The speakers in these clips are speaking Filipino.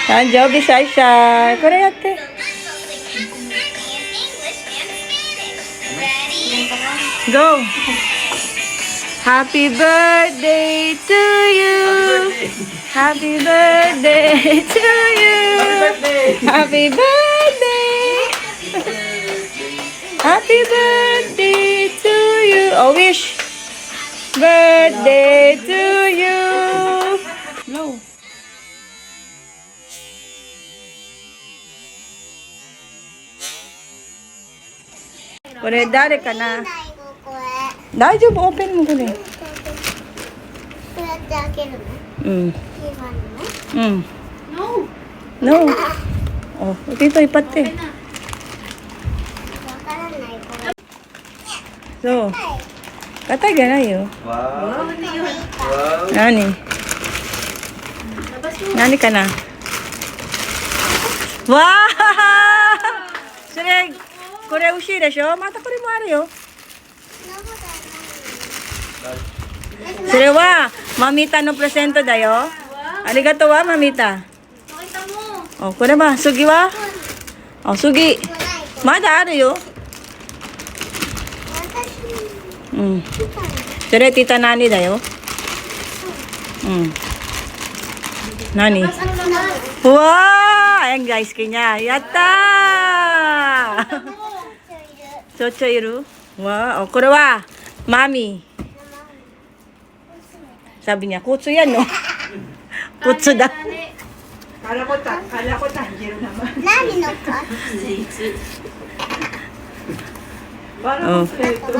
誕生日シャイシャイ。これやって。Go! Happy birthday to you! Happy birthday to you! Happy birthday! Happy birthday to you! Oh, wish! Birthday to you! No. これ誰かな。大丈夫、オープンもこれ。こうやって開けるの？うん。うん。No. Oh, dito ipate. わからないこれ。So, katay ka na yun. Wow. Nani? Nani ka na? Wow! それ、これ美味しいでしょ？またこれもあるよ。それは、マミタのプレゼントだよ。ありがとうわ、マミタ。お、これは、杉は？お、杉。まだあるよ。うん。それ、ティタナニだよ。うん。何？うわー! Ayan guys, kanya. Yatta! ちょっちょいる? Wow. O, これは、マミ。Sabi niya, kutsu yan, no? Kutsu daw. Kala ko tanjiro naman. 何のか？ Oh. またこっちへ行こ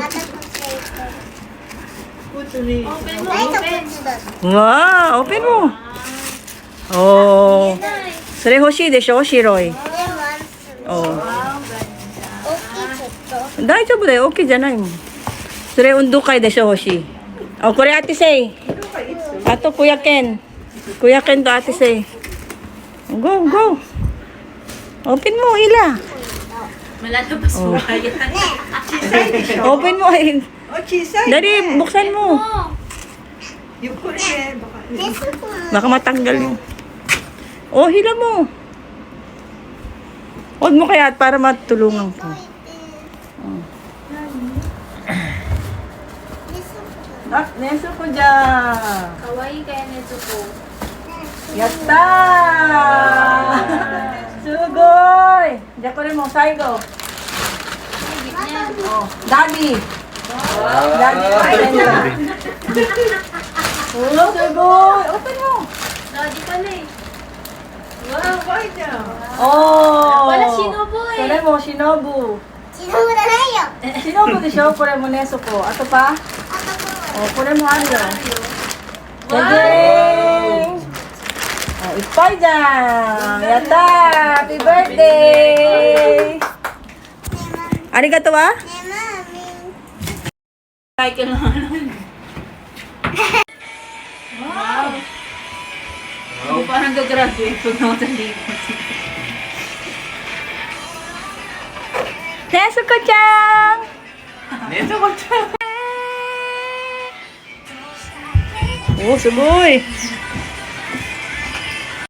Kutsu ni. う。ないとこっちだ。 Wow, open mo. Oh. それ欲しいでしょ？白い。これはすごい。 Oh. 大きいちょっと。大丈夫だよ。OK じゃないもん。それ、運動会でしょ？欲しい。Oh, これ、Ate Say. あと、Kuya Ken. Kuya Ken to Ate Say. Go, go. Open mo, Ila. Malalabas mo kaya. Open mo. Oh, chisay. Dali, buksan mo. Yung kurin, baka. Baka matanggal yung... Oh, hila mo. Huwag mo kaya para matulungan ko. Neso ko dyan. Kawaii kaya nito po. Yatta! Sugoy! Diyan ko rin mo, Saigo. Oh, Daddy. Daddy. Oh, Sugoy. Open mo. Daddy pala eh. Wow, kaya niya. Oh. Wala Shinobu eh. Kore mo, Shinobu. 違うじゃないよ。 Shinobu de shou? Kore mo, Neso ko. Ato pa? あとこ Oh, kore mo, ano yun? Jajing! Oh, ipay dyan! Yatta! Happy birthday! Arigato wa? れ。ねマミ。 Cycle na naman. Wow! Parang gagraduate pag nakataligot. Neso ko chan! Neto ko siya. Oh, sugoy!